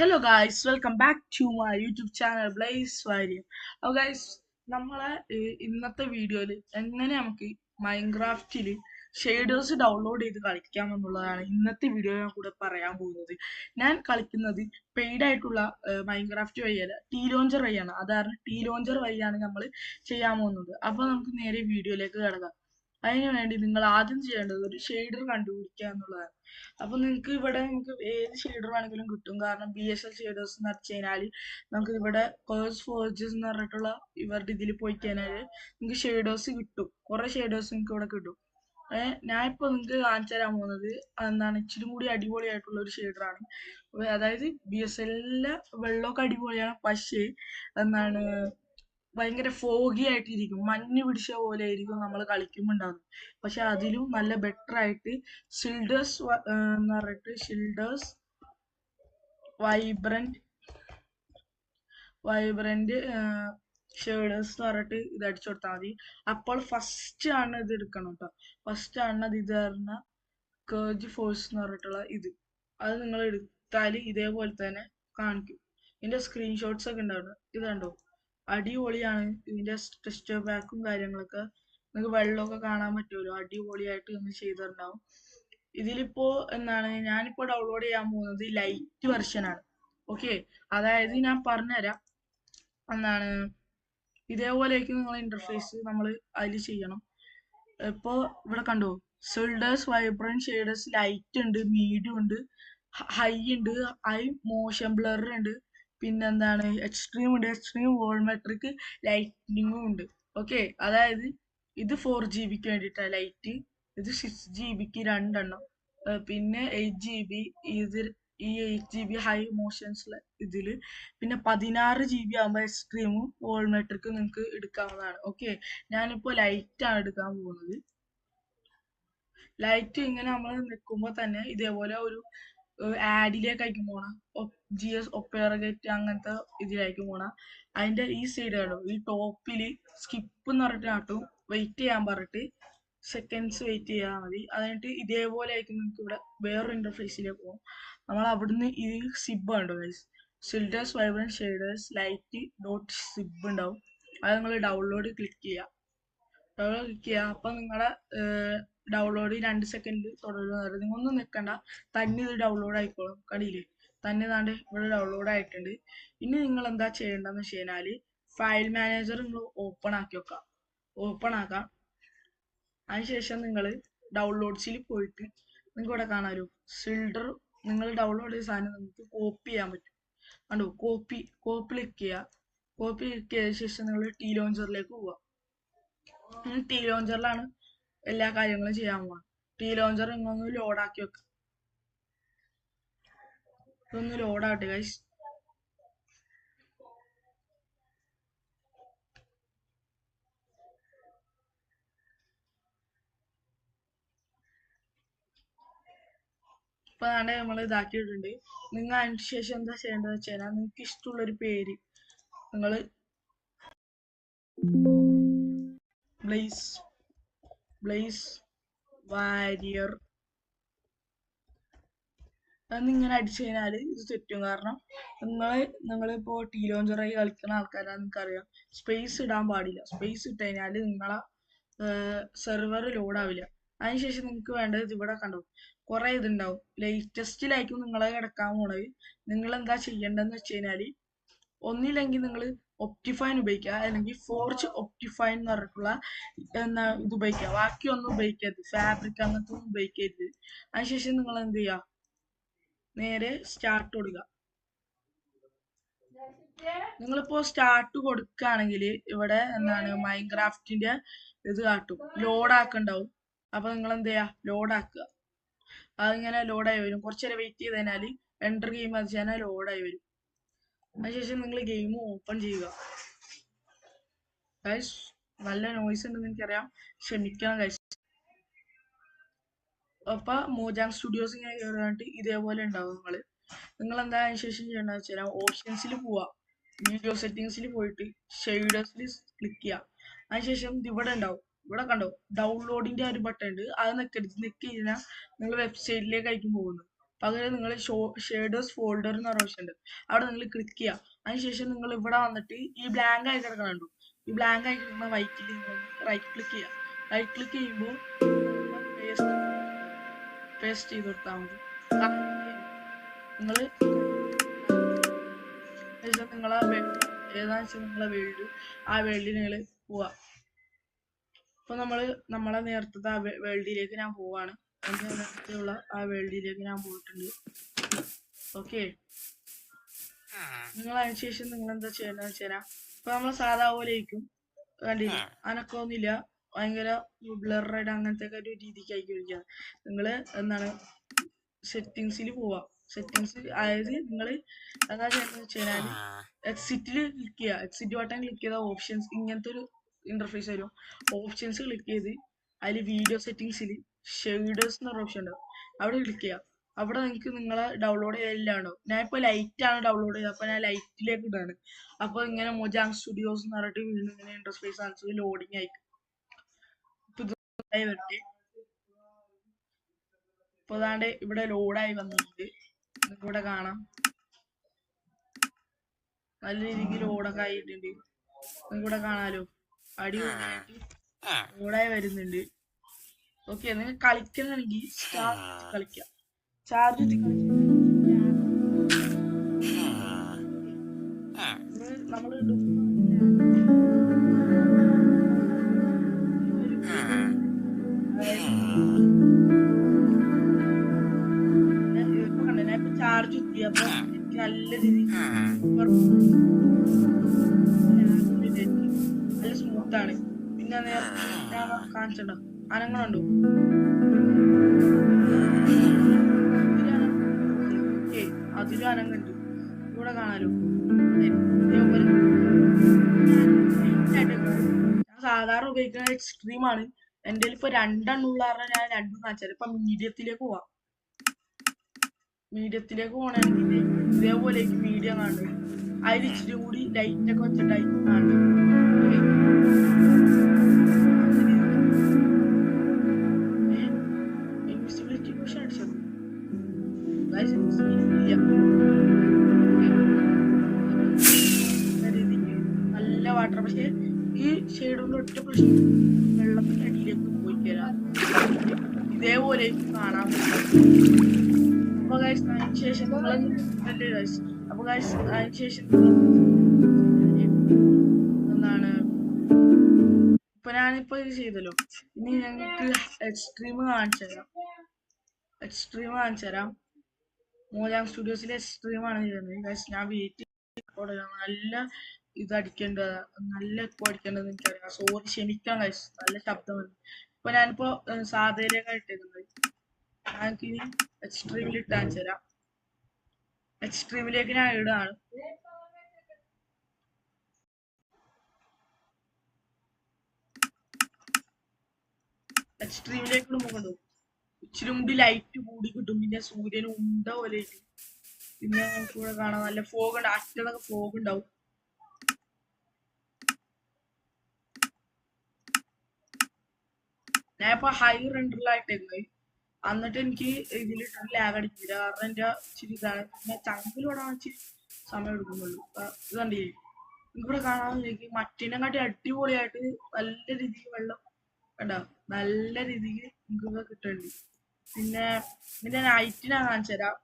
Hello guys, welcome back to my YouTube channel blaze Variyam. അപ്പോൾ guys, നമ്മളെ ഇന്നത്തെ വീഡിയോയിൽ എങ്ങനെ നമുക്ക് മൈൻക്രാഫ്റ്റിൽ ഷെയ്ഡേഴ്സ് ഡൗൺലോഡ് ചെയ്ത് കളിക്കാമെന്നുള്ളതാണ് ഇന്നത്തെ വീഡിയോ ഞാൻ കൂടെ പറയാൻ പോകുന്നത്. ഞാൻ കളിക്കുന്നത് പെയ്ഡ് ആയിട്ടുള്ള മൈൻക്രാഫ്റ്റ് വഴിയല്ല, ടീ ലോഞ്ചർ വഴിയാണ്. അതാണ് ടീ ലോഞ്ചർ വഴിയാണ് നമ്മൾ ചെയ്യാൻ പോകുന്നത്. അപ്പോൾ നമുക്ക് നേരെ വീഡിയോയിലേക്ക് കിടക്കാം. അതിന് വേണ്ടി നിങ്ങൾ ആദ്യം ചെയ്യേണ്ടത് ഒരു ഷെയ്ഡർ കണ്ടുപിടിക്കുക എന്നുള്ളതാണ്. അപ്പൊ നിങ്ങൾക്ക് ഇവിടെ നമുക്ക് ഏത് ഷെയ്ഡർ വേണമെങ്കിലും കിട്ടും. കാരണം BSL ഷെയ്ഡേഴ്സ് എന്ന് വെച്ച് കഴിഞ്ഞാൽ നമുക്ക് ഇവിടെ കേഴ്സ് ഫോർജസ് എന്ന് പറഞ്ഞിട്ടുള്ള ഇവരുടെ ഇതിൽ പോയി കഴിഞ്ഞാൽ നിങ്ങൾക്ക് ഷെയ്ഡേഴ്സ് കിട്ടും. കുറെ ഷെയ്ഡേഴ്സ് നിങ്ങൾക്ക് ഇവിടെ കിട്ടും. ഞാൻ ഇപ്പൊ നിങ്ങൾക്ക് കാണിച്ചു തരാൻ പോകുന്നത് എന്താണ് ഇച്ചിരി കൂടി അടിപൊളിയായിട്ടുള്ള ഒരു ഷെയ്ഡറാണ്. അതായത് BSLലെ വെള്ളമൊക്കെ അടിപൊളിയാണ്, പക്ഷേ എന്താണ് ഭയങ്കര ഫോഗി ആയിട്ടിരിക്കും, മഞ്ഞ് പിടിച്ച പോലെ ആയിരിക്കും നമ്മൾ കളിക്കുമ്പോൾ ഉണ്ടാകുന്നത്. പക്ഷെ അതിലും നല്ല ബെറ്റർ ആയിട്ട് ഷിൽഡേഴ്സ് എന്ന് പറഞ്ഞിട്ട് ഷിൽഡേഴ്സ് വൈബ്രന്റ് ഷെയ്ഡേഴ്സ് എന്ന് പറഞ്ഞിട്ട് ഇത് അടിച്ചു കൊടുത്താൽ മതി. അപ്പോൾ ഫസ്റ്റ് ആണ് ഇത് എടുക്കണം കേട്ടോ. ഫസ്റ്റ് ആണ് ഇത് പറഞ്ഞ കേജ് ഫോഴ്സ് എന്ന് പറഞ്ഞിട്ടുള്ള അത് നിങ്ങൾ എടുത്താൽ ഇതേപോലെ തന്നെ കാണിക്കും. ഇതിന്റെ സ്ക്രീൻഷോട്ട്സ് ഒക്കെ ഉണ്ടാവും. ഇത് കണ്ടോ, അടിപൊളിയാണ്. ഇതിന്റെ ടെക്സ്ചർ പാക്കും കാര്യങ്ങളൊക്കെ നിങ്ങൾക്ക് വെള്ളമൊക്കെ കാണാൻ പറ്റുമല്ലോ, അടിപൊളിയായിട്ട് നിങ്ങൾ ചെയ്തിട്ടുണ്ടാവും. ഇതിലിപ്പോ എന്താണ് ഞാനിപ്പോ ഡൗൺലോഡ് ചെയ്യാൻ പോകുന്നത് ലൈറ്റ് വെർഷൻ ആണ്. ഓക്കെ, അതായത് ഞാൻ പറഞ്ഞുതരാം. എന്താണ് ഇതേപോലെയൊക്കെ നിങ്ങൾ ഇന്റർഫേസ് നമ്മൾ അതിൽ ചെയ്യണം. ഇപ്പോ ഇവിടെ കണ്ടോ, ഷെയ്ഡേഴ്സ് വൈബ്രന്റ് ഷെയ്ഡേഴ്സ് ലൈറ്റ് ഉണ്ട്, മീഡിയം ഉണ്ട്, ഹൈ ഉണ്ട്, ഹൈ മോഷൻ ബ്ലർ ഉണ്ട്, പിന്നെന്താണ് എക്സ്ട്രീം ഉണ്ട്, എക്സ്ട്രീം വോൾമെട്രിക് ലൈറ്റിനിങ്ങും ഉണ്ട്. ഓക്കെ, അതായത് ഇത് 4GB വേണ്ടിയിട്ടാണ് ലൈറ്റ്, ഇത് 6GB രണ്ടെണ്ണം, പിന്നെ 8GB ഈ 8GB ഹൈ മോഷൻസ് ഇതില്, പിന്നെ 16GB ആകുമ്പോൾ എക്സ്ട്രീമും വോൾമെട്രിക്കും നിങ്ങൾക്ക് എടുക്കാവുന്നതാണ്. ഓക്കെ, ഞാനിപ്പോ ലൈറ്റ് ആണ് എടുക്കാൻ പോകുന്നത്. ലൈറ്റ് ഇങ്ങനെ നമ്മൾ നിൽക്കുമ്പോൾ തന്നെ ഇതേപോലെ ഒരു ആഡിലേക്കായിരിക്കും പോണ, GS ഒപ്പേറഗേറ്റ് അങ്ങനത്തെ ഇതിലായിരിക്കും പോണ. അതിന്റെ ഈ സൈഡ് കണ്ടോ, ഈ ടോപ്പിൽ സ്കിപ്പ് എന്ന് പറഞ്ഞിട്ട് കാട്ടും, വെയിറ്റ് ചെയ്യാൻ പറഞ്ഞിട്ട് സെക്കൻഡ്സ് വെയിറ്റ് ചെയ്താൽ മതി. അതിനിട്ട് ഇതേപോലെ ആയിരിക്കും നിങ്ങൾക്ക് ഇവിടെ വേറൊരു ഇന്റർഫേസിലേക്ക് പോകും. നമ്മൾ അവിടുന്ന് ഈ സിബ് ഉണ്ടോ guys, Sildur's vibrant shaders lite dot zip ഉണ്ടാവും. അത് നിങ്ങൾ ഡൗൺലോഡ് ക്ലിക്ക് ചെയ്യുക. അപ്പൊ നിങ്ങളെ ഡൗൺലോഡ് 2 സെക്കൻഡിൽ തുടരുന്നത്. നിങ്ങളൊന്നും നിൽക്കണ്ട, തന്നെ ഇത് ഡൗൺലോഡ് ആയിക്കോളും. കണ്ടില്ലേ, തന്നെ താണ്ട് ഇവിടെ ഡൗൺലോഡ് ആയിട്ടുണ്ട്. ഇനി നിങ്ങൾ എന്താ ചെയ്യേണ്ടതെന്ന് വെച്ച് കഴിഞ്ഞാല് ഫയൽ മാനേജർ നിങ്ങൾ ഓപ്പൺ ആക്കി വെക്കാം. ഓപ്പൺ ആക്കാം. അതിനുശേഷം നിങ്ങൾ ഡൗൺലോഡ്സിൽ പോയിട്ട് നിങ്ങൾക്ക് ഇവിടെ കാണാമല്ലോ ഷിൽഡർ. നിങ്ങൾ ഡൗൺലോഡ് ചെയ്ത സാധനം നിങ്ങൾക്ക് കോപ്പി ചെയ്യാൻ പറ്റും. കണ്ടോ, കോപ്പി ക്ലിക്ക് ചെയ്യുക. കോപ്പി ക്ലിക്ക് ചെയ്ത ശേഷം നിങ്ങൾ ടീ ലോഞ്ചറിലേക്ക് പോവുക. ടീ ലോഞ്ചറിലാണ് എല്ലാ കാര്യങ്ങളും ചെയ്യാൻ പോവാം. ടീ ലോഞ്ചർ ഇങ്ങൊന്ന് ലോഡാക്കി വെക്കാം. ഇതൊന്ന് ലോഡാവട്ടെ ഗൈസ്. ഇപ്പൊ നാളെ നമ്മൾ ഇതാക്കിയിട്ടുണ്ട്. നിങ്ങൾ അതിന് ശേഷം എന്താ ചെയ്യേണ്ടത് വെച്ച് കഴിഞ്ഞാൽ നിങ്ങൾക്ക് ഇഷ്ടമുള്ളൊരു പേര് നിങ്ങൾ ബ്ലേസ് വാരിയർ എന്നിങ്ങനെ അടിച്ചു കഴിഞ്ഞാൽ ഇത് തെറ്റും. കാരണം നിങ്ങളിപ്പോ ടീ ലോഞ്ചറായി കളിക്കുന്ന ആൾക്കാരാണ്, നിങ്ങൾക്കറിയാം സ്പേസ് ഇടാൻ പാടില്ല. സ്പേസ് ഇട്ട് കഴിഞ്ഞാൽ നിങ്ങളെ സെർവർ ലോഡ് ആവില്ല. അതിനുശേഷം നിങ്ങൾക്ക് വേണ്ടത് ഇവിടെ കണ്ടോ, കുറെ ഇതുണ്ടാവും. ലേറ്റസ്റ്റിലായിരിക്കും നിങ്ങളെ കിടക്കാൻ പോണത്. നിങ്ങൾ എന്താ ചെയ്യേണ്ടതെന്ന് വെച്ച് കഴിഞ്ഞാൽ ഒന്നില്ലെങ്കിൽ നിങ്ങൾ ഒപ്റ്റിഫൈൻ ഉപയോഗിക്കുക, അല്ലെങ്കിൽ ഫോർജ് ഒപ്റ്റിഫൈൻ എന്ന് പറഞ്ഞിട്ടുള്ള ഇത് ഉപയോഗിക്കുക. ബാക്കിയൊന്നും ഉപയോഗിക്കരുത്, ഫാബ്രിക് അങ്ങനത്തെ ഒന്നും ഉപയോഗിക്കരുത്. അതിനുശേഷം നിങ്ങൾ എന്ത് ചെയ്യുക, നേരെ സ്റ്റാർട്ട് കൊടുക്കുക. നിങ്ങളിപ്പോ സ്റ്റാർട്ട് കൊടുക്കുകയാണെങ്കിൽ ഇവിടെ എന്താണ് മൈൻക്രാഫ്റ്റിന്റെ ഇത് കാട്ടും, ലോഡ് ആക്കുണ്ടാവും. അപ്പൊ നിങ്ങൾ എന്ത് ചെയ്യുക, ലോഡ് ആക്കുക. അതിങ്ങനെ ലോഡായി വരും. കുറച്ചേരം വെയിറ്റ് ചെയ്ത് കഴിഞ്ഞാൽ എൻ്റർ ഗെയിം അത് കഴിഞ്ഞാൽ ലോഡായി വരും. അതിനുശേഷം നിങ്ങൾ ഗെയിം ഓപ്പൺ ചെയ്യുക. ഗൈസ്, നല്ല നോയ്സ് ഉണ്ടെന്ന് എനിക്കറിയാം, ക്ഷമിക്കണം ഗൈസ്. അപ്പൊ മോജാങ് സ്റ്റുഡിയോസ് ഇങ്ങനെ കയറിയിട്ട് ഇതേപോലെ ഉണ്ടാവും. നിങ്ങൾ എന്താ അതിനുശേഷം ചെയ്യണമെന്ന് വെച്ചാൽ ഓപ്ഷൻസിൽ പോവുക. വീഡിയോ സെറ്റിംഗ്സിൽ പോയിട്ട് ഷെയ്ഡേഴ്സിൽ ക്ലിക്ക് ചെയ്യുക. അതിനുശേഷം ഇവിടെ ഉണ്ടാവും, ഇവിടെ കണ്ടോ ഡൗൺലോഡിന്റെ ഒരു ബട്ടൺ ഉണ്ട്. അത് നിൽക്കരുത്. നിൽക്കി കഴിഞ്ഞാൽ നിങ്ങൾ വെബ്സൈറ്റിലേക്ക് ആയിരിക്കും പോകുന്നത്. പകരം നിങ്ങൾ ഷേഡേഴ്സ് ഫോൾഡർ എന്ന് പറഞ്ഞ ഓപ്ഷൻ ഉണ്ട്, അവിടെ നിങ്ങൾ ക്ലിക്ക് ചെയ്യുക. അതിനുശേഷം നിങ്ങൾ ഇവിടെ വന്നിട്ട് ഈ ബ്ലാങ്ക് ആയി കിടക്കണുണ്ടോ, ഈ ബ്ലാങ്ക് ആയി കിടക്കുന്ന വൈറ്റിൽ നിങ്ങൾ റൈറ്റ് ക്ലിക്ക് ചെയ്യുക. റൈറ്റ് ക്ലിക്ക് ചെയ്യുമ്പോൾ പേസ്റ്റ് ചെയ്ത് കൊടുത്താൽ മതി. നിങ്ങൾ നിങ്ങളെ ഏതാണെന്ന് വെച്ചാൽ നിങ്ങളെ വേൾഡ്, ആ വേൾഡിൽ നിങ്ങൾ പോവാ. അപ്പൊ നമ്മളെ നേരത്തെ ആ വേൾഡിലേക്ക് ഞാൻ പോവാണ്. എന്റെ നേരത്തെയുള്ള ആ വേൾഡിലേക്ക് ഞാൻ പോയിട്ടുണ്ട്. ഓക്കെ, നിങ്ങൾ അതിനുശേഷം നിങ്ങൾ എന്താ ചെയ്യേണ്ടത് വെച്ചാൽ, ഇപ്പൊ നമ്മൾ സാധാ പോലെയായിരിക്കും, കണ്ടില്ല അനക്കൊന്നുമില്ല, ഭയങ്കര ബ്ലറായിട്ട് അങ്ങനത്തെ ഒരു രീതിക്ക് ആയിരിക്കും ഇരിക്കുക. നിങ്ങള് എന്താണ് സെറ്റിങ്സിൽ പോവാ. സെറ്റിങ്സ് അതായത് നിങ്ങൾ എന്താ ചെയ്യുന്നത് വെച്ചാൽ എക്സിറ്റിൽ ക്ലിക്ക് ചെയ്യുക. എക്സിറ്റ് ബട്ടൺ ക്ലിക്ക് ചെയ്താൽ ഓപ്ഷൻസ് ഇങ്ങനത്തെ ഒരു ഇന്റർഫേസ് വരും. ഓപ്ഷൻസ് ക്ലിക്ക് ചെയ്ത് അതിൽ വീഡിയോ സെറ്റിങ്സിൽ ഷെയ്ഡേഴ്സ് എന്ന് പറഞ്ഞ ഓപ്ഷൻ ഉണ്ടാവും, അവിടെ ക്ലിക്ക് ചെയ്യുക. അവിടെ നിങ്ങൾക്ക് നിങ്ങളെ ഡൗൺലോഡ് ചെയ്യലാണോ. ഞാൻ ഇപ്പോൾ ലൈറ്റ് ആണ് ഡൗൺലോഡ് ചെയ്തത്, അപ്പോൾ ഞാൻ ലൈറ്റിലേക്ക് ഇടാണ്. അപ്പോൾ ഇങ്ങനെ മൊജാങ് സ്റ്റുഡിയോസ് എന്ന് പറഞ്ഞിട്ട് വീണ്ടും ഇങ്ങനെ ഇന്റർഫേസ് കാണിച്ചത് ലോഡിങ് ആയിരിക്കും. ഇപ്പൊ ഇതായി വരട്ടെ. ഇപ്പൊ അതാണ്ട് ഇവിടെ ലോഡായി വന്നിട്ടുണ്ട്, ഇവിടെ കാണാം. നല്ല രീതിക്ക് ലോഡൊക്കെ ആയിട്ടുണ്ട്, ഇവിടെ കാണാലോ. അടിപൊളിയായിട്ട് ലോഡായി വരുന്നുണ്ട്. ഓക്കെ, നിങ്ങൾ കളിക്കണമെങ്കിൽ സ്റ്റാർ കളിക്കാം. ചാർജ് നമ്മൾ ചാർജ് കുത്തി, അപ്പൊ എനിക്ക് നല്ല രീതിക്ക് നല്ല സ്മൂത്താണ്. പിന്നെ നേരത്തെ ഞാൻ കാണിച്ചിട്ടുണ്ടോ അനങ്ങളുണ്ടോ, അതിലും അനങ്ങുണ്ട്, ഇവിടെ കാണാലോ. ഞാൻ സാധാരണ ഉപയോഗിക്കുന്ന എക്സ്ട്രീം ആണ്. എൻ്റെ ഇപ്പൊ രണ്ടെണ്ണുള്ള കാരണം ഞാൻ രണ്ടും കാണിച്ചാൽ. ഇപ്പൊ മീഡിയത്തിലേക്ക് പോവാം. മീഡിയത്തിലേക്ക് പോകണമെങ്കിൽ ഇതേപോലെ മീഡിയം കാണുന്നത്, അതിൽ ഇച്ചിരി കൂടി ലൈറ്റ് ഒക്കെ വെച്ചിട്ടായിരിക്കും കാണുന്നത്. ഇൻവിസിബിലിറ്റി കുഷൻ അടിച്ചത് നല്ല വാട്ടർ. പക്ഷെ ഈ ഷെയ്ഡുള്ള ഒറ്റ പ്രശ്നം, വെള്ളത്തിന്റെ അടിയിലേക്ക് പോയി തരാം, ഇതേപോലെ കാണാൻ പറ്റും. അപ്പൊ ഗൈസ് അതിനുശേഷം അപ്പൊ ഗൈസ് അതിനുശേഷം എന്താണ്, ഇപ്പൊ ഞാനിപ്പോ ഇത് ചെയ്തല്ലോ. ഇനി ഞങ്ങൾക്ക് എക്സ്ട്രീം കാണിച്ചു തരാം. എക്സ്ട്രീം കാണിച്ചു തരാം. മോജാങ് സ്റ്റുഡിയോസിലെ എക്സ്ട്രീം ആണ് ചെയ്യുന്നത് ഗൈസ്. ഞാൻ വെയിറ്റ് നല്ല ഇത് അടിക്കേണ്ടത്, നല്ല എക്കോ അടിക്കേണ്ടത് എനിക്കറിയാം. സോറി, ക്ഷമിക്കാം ഗൈസ്, നല്ല ശബ്ദം വരും. ഇപ്പൊ ഞാനിപ്പോ സാധയിലേക്കാണ് ഇട്ടേക്കുന്നത്. ഞങ്ങൾക്ക് ഇനി എക്സ്ട്രീമിൽ ഇട്ട് കാണിച്ചു തരാം. എക്സ്ട്രീമിലേക്ക് ഞാൻ ഇടാണ്. എക്സ്ട്രീമിലേക്ക് ഇടുമ്പോൾ ഇച്ചിരി കൂടി ലൈറ്റ് കൂടി കിട്ടും. പിന്നെ സൂര്യന് ഉണ്ട പോലെ. പിന്നെ നമുക്ക് ഇവിടെ കാണാം നല്ല ഫോഗ് ഉണ്ട്, അറ്റതൊക്കെ ഫോഗ് ഉണ്ടാവും. ഞാൻ ഇപ്പൊ ഹൈ റെൻഡറിലായിട്ടേക്കുന്നത്, എന്നിട്ട് എനിക്ക് ഇതിലിട്ട് ലാഗ് അടിക്കില്ല, കാരണം എന്റെ ഇച്ചിരി ഇതാണ്. പിന്നെ ചങ്കിലൂടെ ഇച്ചിരി സമയം എടുക്കുന്നുള്ളൂ. ഇത് കണ്ടില്ലേ, ഇവിടെ കാണാൻ മറ്റിനെക്കാട്ടി അടിപൊളിയായിട്ട് നല്ല രീതിക്ക് വെള്ളം കണ്ടോ, നല്ല രീതിക്ക് നിങ്ങൾക്ക് കിട്ടുന്നുണ്ട്. പിന്നെ ഇതിന്റെ നൈറ്റ് ഞാൻ കാണിച്ചു തരാം.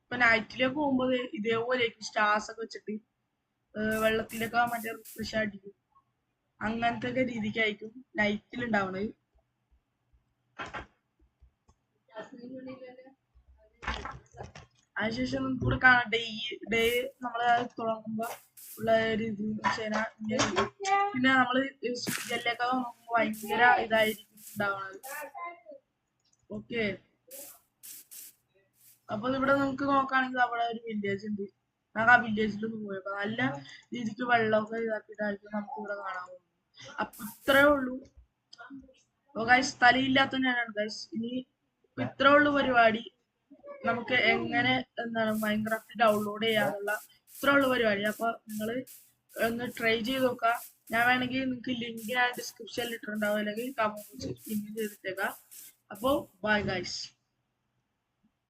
ഇപ്പൊ നൈറ്റിലേക്ക് പോകുമ്പോൾ ഇതേപോലെ സ്റ്റാർസ് ഒക്കെ വെച്ചിട്ട് വെള്ളത്തിലൊക്കെ മറ്റേ റിഫ്രഷ് അടിക്കും. അങ്ങനത്തെ ഒക്കെ രീതിക്കായിരിക്കും നൈറ്റിൽ ഉണ്ടാവുന്നത്. അതിനുശേഷം നമുക്ക് ഇവിടെ കാണാം ഡേ നമ്മള് തുടങ്ങുമ്പോ ഉള്ള ഒരു ഇത് പിന്നെ നമ്മള് ജെല്ലൊക്കെ നോക്കുമ്പോ ഭയങ്കര ഇതായിരിക്കും ഉണ്ടാവുന്നത്. ഓക്കെ, അപ്പൊ ഇവിടെ നമുക്ക് നോക്കുകയാണെങ്കിൽ അവിടെ ഒരു വില്ലേജ് ഉണ്ട്. നമുക്ക് ആ വില്ലേജിലൊന്ന് പോയപ്പോ നല്ല രീതിക്ക് വെള്ളമൊക്കെ ഇതാക്കിയിട്ടായിരിക്കും നമുക്ക് ഇവിടെ കാണാൻ പോകുന്നത്. അപ്പൊ ഇത്രേ ഉള്ളൂ. അപ്പൊ ഗൈസ് സ്ഥലമില്ലാത്തതിനാണ് ഗൈസ്. ഇനി ഇത്രേ ഉള്ളൂ പരിപാടി. നമുക്ക് എങ്ങനെ എന്താണ് മൈൻക്രാഫ്റ്റ് ഡൗൺലോഡ് ചെയ്യാനുള്ള ഇത്രേ ഉള്ളൂ പരിപാടി. അപ്പൊ നിങ്ങള് ഒന്ന് ട്രൈ ചെയ്ത് നോക്കാം. ഞാൻ വേണമെങ്കിൽ നിങ്ങൾക്ക് ലിങ്ക് ഞാൻ ഡിസ്ക്രിപ്ഷനിൽ ഇട്ടിട്ടുണ്ടാവും, അല്ലെങ്കിൽ കമന്റ് ബോക്സിൽ പിൻ ചെയ്തിട്ടേക്കാം. അപ്പോൾ ബൈ ഗൈസ്.